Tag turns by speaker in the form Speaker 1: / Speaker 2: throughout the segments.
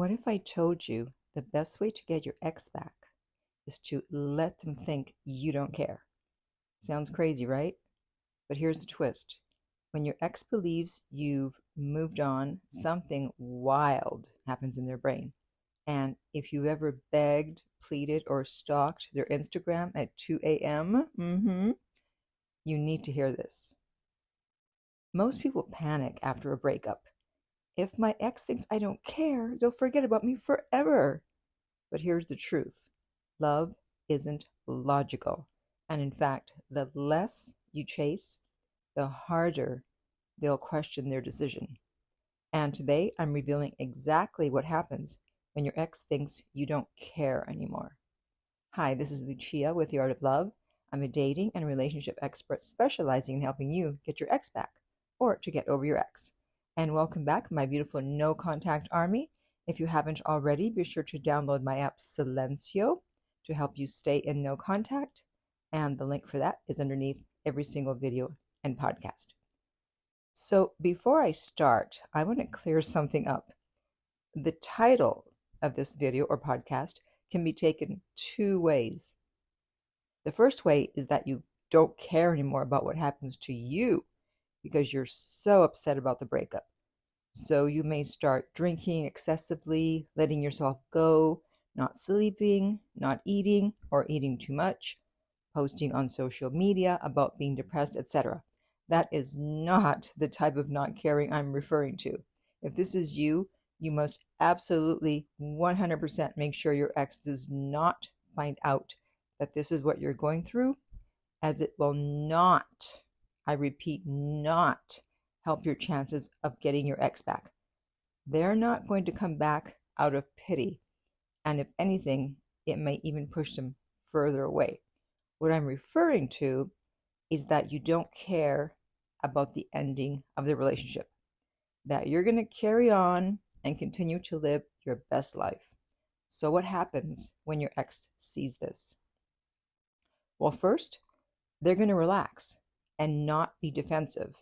Speaker 1: What if I told you the best way to get your ex back is to let them think you don't care? Sounds crazy, right? But here's the twist. When your ex believes you've moved on, something wild happens in their brain. And if you've ever begged, pleaded, or stalked their Instagram at 2 a.m., you need to hear this. Most people panic after a breakup. If my ex thinks I don't care, they'll forget about me forever. But here's the truth. Love isn't logical. And in fact, the less you chase, the harder they'll question their decision. And today, I'm revealing exactly what happens when your ex thinks you don't care anymore. Hi, this is Lucia with The Art of Love. I'm a dating and relationship expert specializing in helping you get your ex back or to get over your ex. And welcome back, my beautiful no-contact army. If you haven't already, be sure to download my app Silencio to help you stay in no contact. And the link for that is underneath every single video and podcast. So before I start, I want to clear something up. The title of this video or podcast can be taken two ways. The first way is that you don't care anymore about what happens to you because you're so upset about the breakup. So you may start drinking excessively, letting yourself go, not sleeping, not eating, or eating too much, posting on social media about being depressed, etc. That is not the type of not caring I'm referring to. If this is you, you must absolutely 100% make sure your ex does not find out that this is what you're going through, as it will not, I repeat, not help your chances of getting your ex back. They're not going to come back out of pity. And if anything, it may even push them further away. What I'm referring to is that you don't care about the ending of the relationship, that you're going to carry on and continue to live your best life. So what happens when your ex sees this? Well, first, they're going to relax and not be defensive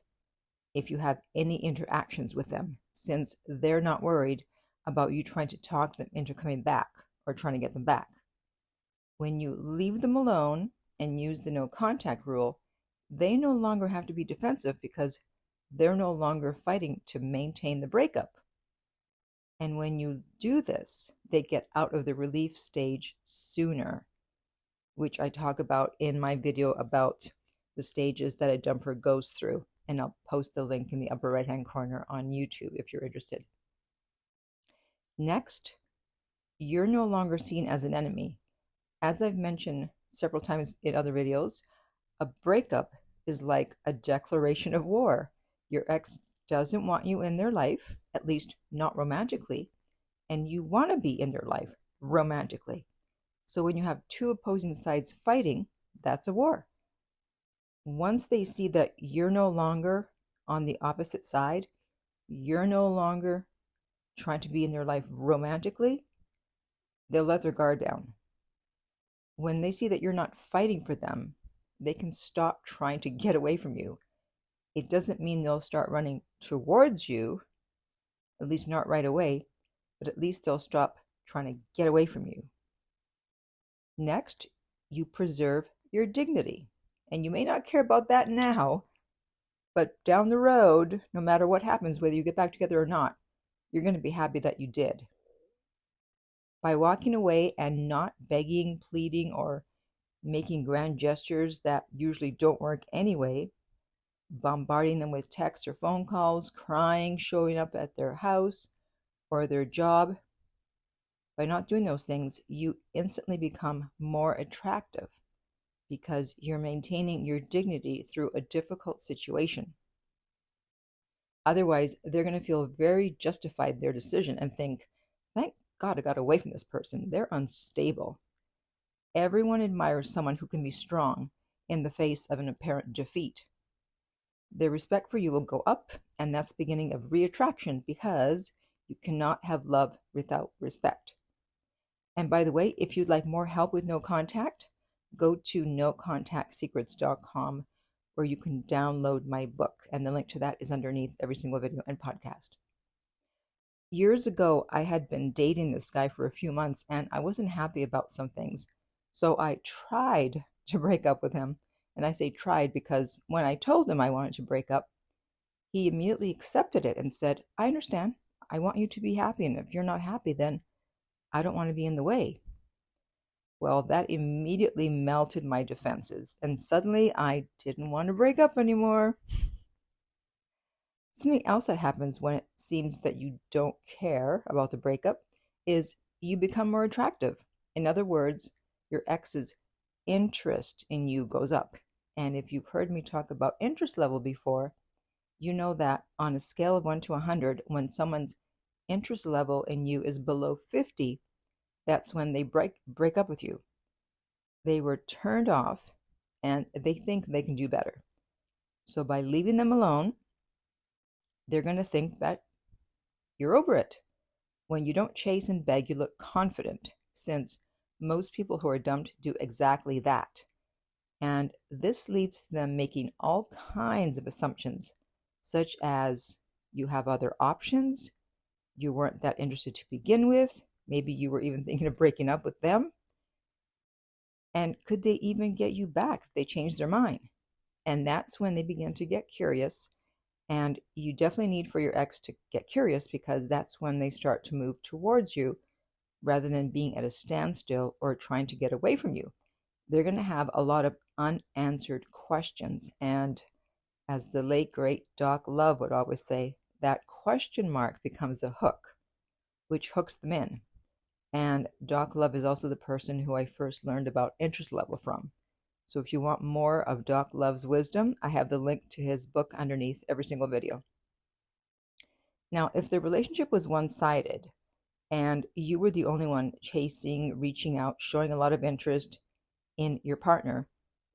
Speaker 1: if you have any interactions with them, since they're not worried about you trying to talk them into coming back or trying to get them back. When you leave them alone and use the no contact rule, they no longer have to be defensive because they're no longer fighting to maintain the breakup. And when you do this, they get out of the relief stage sooner, which I talk about in my video about the stages that a dumper goes through. And I'll post the link in the upper right-hand corner on YouTube if you're interested. Next, you're no longer seen as an enemy. As I've mentioned several times in other videos, a breakup is like a declaration of war. Your ex doesn't want you in their life, at least not romantically, and you want to be in their life romantically. So when you have two opposing sides fighting, that's a war. Once they see that you're no longer on the opposite side, you're no longer trying to be in their life romantically, they'll let their guard down. When they see that you're not fighting for them, they can stop trying to get away from you. It doesn't mean they'll start running towards you, at least not right away, but at least they'll stop trying to get away from you. Next, you preserve your dignity. And you may not care about that now, but down the road, no matter what happens, whether you get back together or not, you're going to be happy that you did. By walking away and not begging, pleading, or making grand gestures that usually don't work anyway, bombarding them with texts or phone calls, crying, showing up at their house or their job, by not doing those things, you instantly become more attractive, because you're maintaining your dignity through a difficult situation. Otherwise, they're going to feel very justified in their decision and think, thank God I got away from this person. They're unstable. Everyone admires someone who can be strong in the face of an apparent defeat. Their respect for you will go up, and that's the beginning of reattraction, because you cannot have love without respect. And by the way, if you'd like more help with no contact, go to nocontactsecrets.com, where you can download my book, and the link to that is underneath every single video and podcast. Years ago, I had been dating this guy for a few months and I wasn't happy about some things. So I tried to break up with him. And I say tried because when I told him I wanted to break up, he immediately accepted it and said, I understand. I want you to be happy. And if you're not happy, then I don't want to be in the way. Well, that immediately melted my defenses. And suddenly I didn't want to break up anymore. Something else that happens when it seems that you don't care about the breakup is you become more attractive. In other words, your ex's interest in you goes up. And if you've heard me talk about interest level before, you know that on a scale of 1 to 100, when someone's interest level in you is below 50, that's when they break up with you. They were turned off and they think they can do better. So by leaving them alone, they're going to think that you're over it. When you don't chase and beg, you look confident, since most people who are dumped do exactly that. And this leads to them making all kinds of assumptions, such as you have other options, you weren't that interested to begin with, maybe you were even thinking of breaking up with them, and could they even get you back if they change their mind? And that's when they begin to get curious. And you definitely need for your ex to get curious, because that's when they start to move towards you rather than being at a standstill or trying to get away from you. They're going to have a lot of unanswered questions. And as the late, great Doc Love would always say, that question mark becomes a hook, which hooks them in. And Doc Love is also the person who I first learned about interest level from. So if you want more of Doc Love's wisdom, I have the link to his book underneath every single video. Now, if the relationship was one-sided and you were the only one chasing, reaching out, showing a lot of interest in your partner,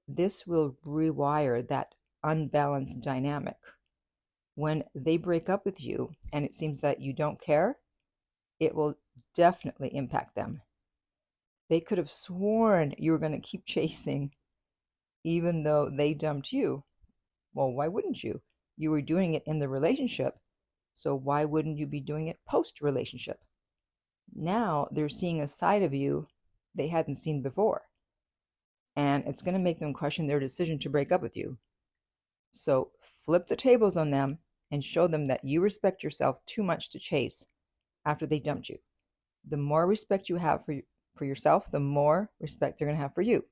Speaker 1: this will rewire that unbalanced dynamic. When they break up with you and it seems that you don't care, it will definitely impact them. They could have sworn you were going to keep chasing even though they dumped you. Well, why wouldn't you? You were doing it in the relationship, so why wouldn't you be doing it post-relationship? Now they're seeing a side of you they hadn't seen before, and it's going to make them question their decision to break up with you. So flip the tables on them and show them that you respect yourself too much to chase after they dumped you. The more respect you have for yourself, the more respect they're going to have for you.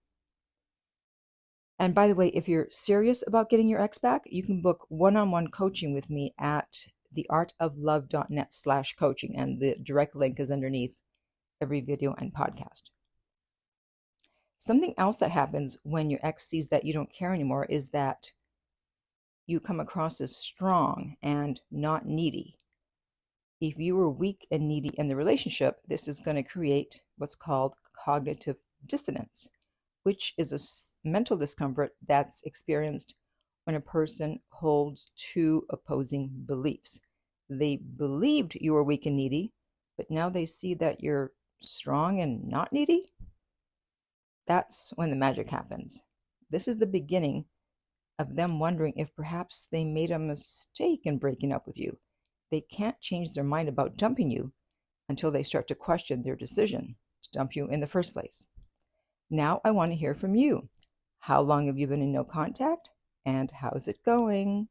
Speaker 1: And by the way, if you're serious about getting your ex back, you can book one-on-one coaching with me at theartoflove.net/coaching. And the direct link is underneath every video and podcast. Something else that happens when your ex sees that you don't care anymore is that you come across as strong and not needy. If you were weak and needy in the relationship, this is going to create what's called cognitive dissonance, which is a mental discomfort that's experienced when a person holds two opposing beliefs. They believed you were weak and needy, but now they see that you're strong and not needy. That's when the magic happens. This is the beginning of them wondering if perhaps they made a mistake in breaking up with you. They can't change their mind about dumping you until they start to question their decision to dump you in the first place. Now I want to hear from you. How long have you been in no contact? And how's it going?